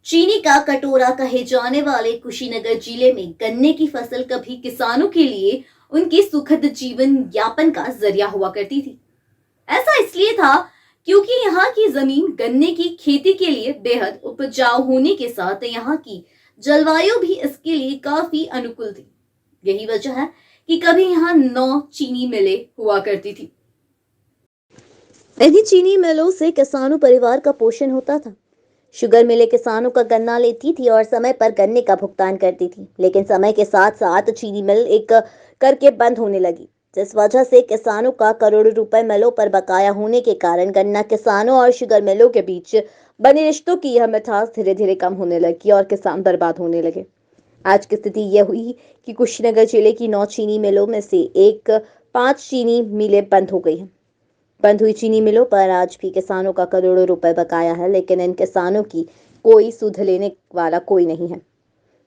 चीनी का कटोरा कहे जाने वाले कुशीनगर जिले में गन्ने की फसल कभी किसानों के लिए उनके सुखद जीवन यापन का जरिया हुआ करती थी। ऐसा इसलिए था क्योंकि यहाँ की जमीन गन्ने की खेती के लिए बेहद उपजाऊ होने के साथ यहाँ की जलवायु भी इसके लिए काफी अनुकूल थी। यही वजह है कि कभी यहाँ 9 चीनी मिलें हुआ करती थी। इन्हीं चीनी मिलों से किसानों परिवार का पोषण होता था। शुगर मिलें किसानों का गन्ना लेती थी और समय पर गन्ने का भुगतान करती थी, लेकिन समय के साथ साथ चीनी मिल एक करके बंद होने लगी, जिस वजह से किसानों का करोड़ों रुपए मिलों पर बकाया होने के कारण गन्ना किसानों और शुगर मिलों के बीच बने रिश्तों की यह मिठास धीरे धीरे कम होने लगी और किसान बर्बाद होने लगे। आज की स्थिति यह हुई कि कुशीनगर जिले की 9 चीनी मिलों में से 5 चीनी मिलें बंद हो गई हैं। बंद हुई चीनी मिलों पर आज भी किसानों का करोड़ों रुपए बकाया है, लेकिन इन किसानों की कोई सुध लेने वाला कोई नहीं है।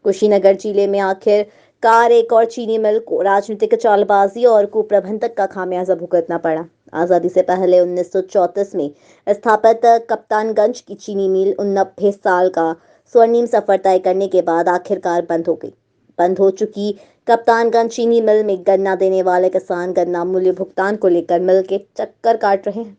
कुशीनगर जिले में आखिरकार एक और चीनी मिल को राजनीतिक चालबाजी और कुप्रबंधक का खामियाजा भुगतना पड़ा। आजादी से पहले 1934 में स्थापित कप्तानगंज की चीनी मिल 90 साल का स्वर्णिम सफर तय करने के बाद आखिरकार बंद हो गई। बंद हो चुकी कप्तानगंज चीनी मिल में गन्ना देने वाले किसान गन्ना मूल्य भुगतान को लेकर मिल के चक्कर काट रहे हैं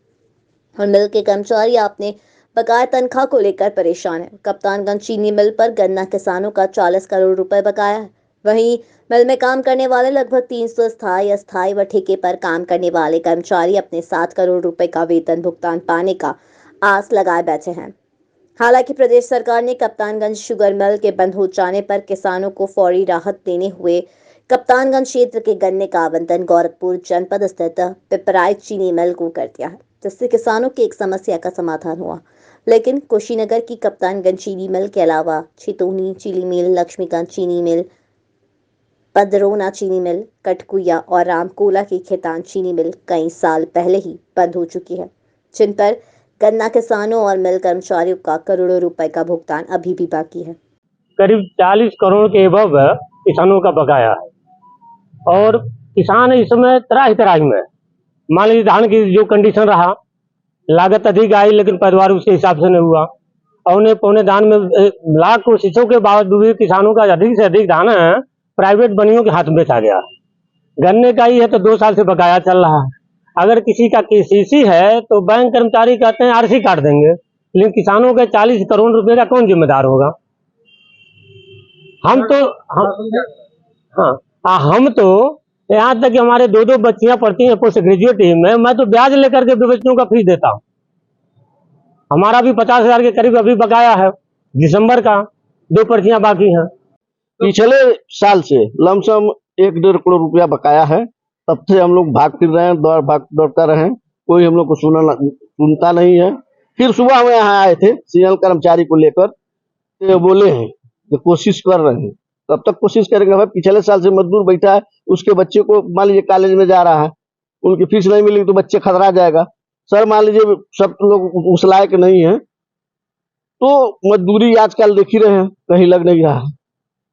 और मिल के कर्मचारी अपने बकाया तनख्वाह को लेकर परेशान है। कप्तानगंज चीनी मिल पर गन्ना किसानों का 40 करोड़ रुपए बकाया है। वहीं मिल में काम करने वाले लगभग 300 स्थायी, अस्थायी व ठेके पर काम करने वाले कर्मचारी अपने 7 करोड़ रुपए का वेतन भुगतान पाने का आस लगाए बैठे हैं। हालांकि प्रदेश सरकार ने कप्तानगंज शुगर मिल के बंद हो जाने पर किसानों को फौरी राहत देने हुए कप्तानगंज क्षेत्र के गन्ने का आवंटन गोरखपुर जनपद स्थित पिपराइच चीनी मिल को कर दिया है, जिससे किसानों की एक समस्या का समाधान हुआ। लेकिन कुशीनगर की कप्तानगंज चीनी मिल के अलावा छितौनी चीनी मिल, लक्ष्मीगंज चीनी मिल, पदरोना चीनी मिल, कटकुया और रामकोला की खेतान चीनी मिल कई साल पहले ही बंद हो चुकी है, जिन पर गन्ना किसानों और मिल कर्मचारियों का करोड़ों रुपए का भुगतान अभी भी बाकी है। करीब 40 करोड़ के एबव किसानों का बकाया है और किसान इस समय त्राही त्राही में। मान लीजिए धान की जो कंडीशन रहा, लागत अधिक आई लेकिन पैदावार उसके हिसाब से नहीं हुआ। औने पौने धान में लाख कोशिशों के बावजूद भी किसानों का अधिक से अधिक धान प्राइवेट बनियों के हाथ में बेचा गया। गन्ने का ही है तो 2 साल से बकाया चल रहा है। अगर किसी का केसीसी है तो बैंक कर्मचारी कहते हैं आरसी काट देंगे, लेकिन किसानों के 40 करोड़ रुपए का कौन जिम्मेदार होगा? हम तो यहाँ तक कि हमारे 2 बच्चियां पढ़ती हैं पोस्ट ग्रेजुएट में, मैं तो ब्याज लेकर के बच्चियों का फीस देता हूँ। हमारा भी 50,000 के करीब अभी बकाया है, दिसंबर का 2 पर्चियां बाकी हैं। पिछले साल से लमसम 1-1.5 करोड़ रुपया बकाया है। तब से हम लोग भाग फिर रहे हैं, दौड़ता रहे हैं, कोई हम लोग को सुनता नहीं है। फिर सुबह हम यहाँ आए थे सीएल कर्मचारी को लेकर, तो बोले हैं कि कोशिश कर रहे हैं, तब तक कोशिश करेंगे। भाई पिछले साल से मजदूर बैठा है, उसके बच्चे को मान लीजिए कॉलेज में जा रहा है, उनकी फीस नहीं मिलेगी तो बच्चे खतरा जाएगा। सर मान लीजिए सब लोग उस लायक नहीं है, तो मजदूरी आजकल देख ही रहे हैं, कहीं लग नहीं रहा है।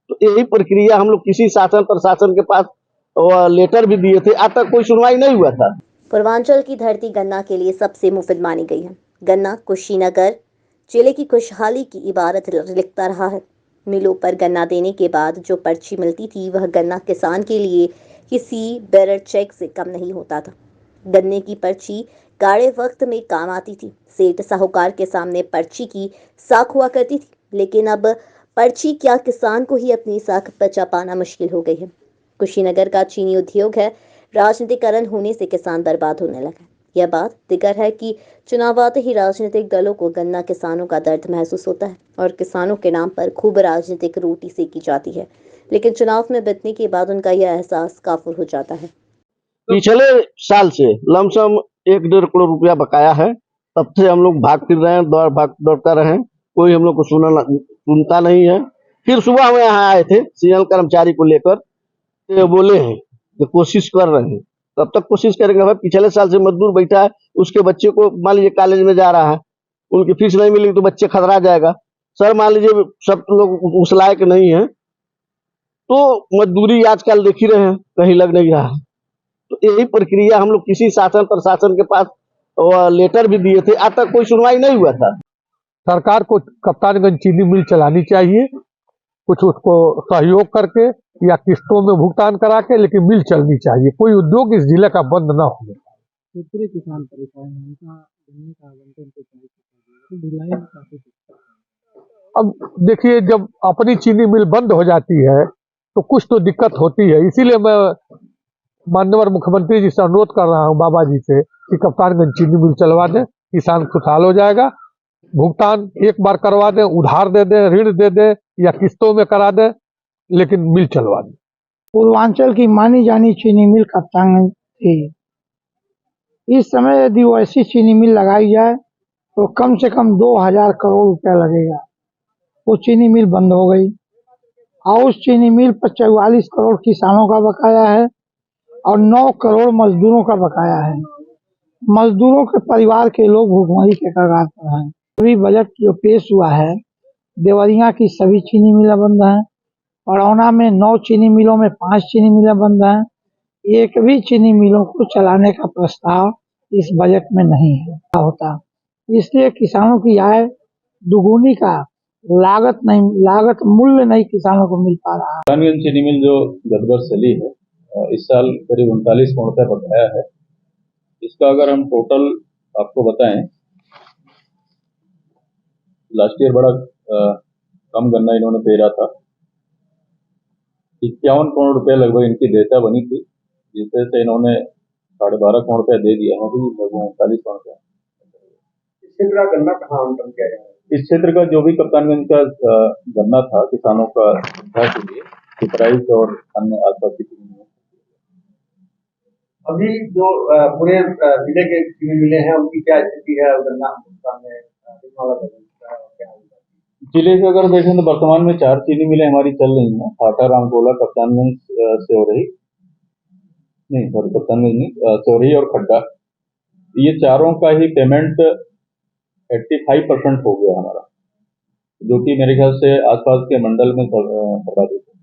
तो यही प्रक्रिया हम लोग किसी शासन प्रशासन के पास लेटर भी दिए थे, आज तक कोई सुनवाई नहीं हुआ था। पूर्वांचल की धरती गन्ना के लिए सबसे मुफिद मानी गई है। गन्ना कुशीनगर जिले की खुशहाली की इबारत लिखता रहा है। मिलों पर गन्ना देने के बाद जो पर्ची मिलती थी वह गन्ना किसान के लिए किसी बेरर चेक से कम नहीं होता था। गन्ने की पर्ची गाढ़े वक्त में काम आती थी। सेठ साहूकार के सामने पर्ची की साख हुआ करती थी, लेकिन अब पर्ची क्या किसान को ही अपनी साख बचा पाना मुश्किल हो गई है। कुशीनगर का चीनी उद्योग है, राजनीतिकरण होने से किसान बर्बाद होने लगा। यह बात दिगर है कि चुनाव आते ही राजनीतिक दलों को गन्ना किसानों का दर्द महसूस होता है और किसानों के नाम पर खूब राजनीतिक रोटी सेकी जाती है, लेकिन चुनाव में बितने के बाद उनका यह एहसास काफुर हो जाता है। पिछले साल से लमसम 1-1.5 करोड़ रुपया बकाया है। तब से हम लोग भाग फिर रहे हैं, दौड़ता रहे हैं, कोई हम लोग को सुनता नहीं है। फिर सुबह हम यहाँ आए थे सीएल कर्मचारी को लेकर, तो बोले हैं कि कोशिश कर रहे हैं, तब तक कोशिश करेंगे। भाई पिछले साल से मजदूर बैठा है, उसके बच्चे को मान लीजिए कॉलेज में जा रहा है, उनकी फीस नहीं मिलेगी तो बच्चे खतरा जाएगा। सर मान लीजिए सब लोग उस लायक नहीं है, तो मजदूरी आजकल देख ही रहे हैं, कहीं लग नहीं रहा है। तो यही प्रक्रिया हम लोग किसी शासन प्रशासन के पास लेटर भी दिए थे, आज तक कोई सुनवाई नहीं हुआ था। सरकार को कप्तानगंज चीनी मिल चलानी चाहिए, कुछ उसको सहयोग करके या किस्तों में भुगतान करा के, लेकिन मिल चलनी चाहिए। कोई उद्योग इस जिले का बंद ना हो। पूरे किसान परेशान हैं, उनका गन्ने का आवंटन तो चाहिए, ढुलाई में काफी दिक्कत है। अब देखिए, जब अपनी चीनी मिल बंद हो जाती है तो कुछ तो दिक्कत होती है। इसीलिए मैं माननीय मुख्यमंत्री जी से अनुरोध कर रहा हूं, बाबा जी से, कि कप्तानगंज चीनी मिल चलवा दें, किसान खुशहाल हो जाएगा। भुगतान एक बार करवा दें, उधार दे दें, ऋण दे दें या किस्तों में करा दें, लेकिन मिल चलवा दें। पूर्वांचल की मानी जानी चीनी मिल कप्तानगंज थी। इस समय यदि वैसी चीनी मिल लगाई जाए तो कम से कम 2000 करोड़ रुपया लगेगा। वो चीनी मिल बंद हो गई और उस चीनी मिल पर 44 करोड़ किसानों का बकाया है और 9 करोड़ मजदूरों का बकाया है। मजदूरों के परिवार के लोग भुखमरी के कगार पर हैं। अभी बजट जो पेश हुआ है, देवरिया की सभी चीनी मिलें बंद हैं, पड़ौना में 9 चीनी मिलों में 5 चीनी मिलें बंद हैं। एक भी चीनी मिलों को चलाने का प्रस्ताव इस बजट में नहीं है होता। इसलिए किसानों की आय दुगुनी का लागत मूल्य नहीं किसानों को मिल पा रहा। कप्तानगंज चीनी मिल जो गदगद चली है, इस साल करीब 39 करोड़ रुपया बकाया है। इसका अगर हम टोटल आपको बताएं, लास्ट ईयर बड़ा कम गन्ना इन्होंने पेरा था। 51 करोड़ रुपया लगभग इनकी देयता बनी थी, जिससे से इन्होंने 12.5 करोड़ रुपया दे दिया है। लगभग 39 करोड़ रुपया। इस क्षेत्र का गन्ना कहाँ आवंटन किया जाए? इस क्षेत्र का जो भी कप्तानगंज का गन्ना था किसानों का सुविधा के लिए पिपराइच और अन्य आसपास की चीनी मिलें। अभी जो पूरे जिले के चीनी मिले हैं, उनकी क्या स्थिति है? गन्ना भुगतान में जिले से अगर देखें तो वर्तमान में 4 चीनी मिलें हमारी चल रही हैं। हाटा, रामकोला, कप्तानगंज, सेवरही नहीं, सॉरी, कप्तानगंज नहीं, सेवरही और खड्डा। ये चारों का ही पेमेंट 85% हो गया हमारा, जो कि मेरे ख्याल से आसपास के मंडल में सर्वाधिक है।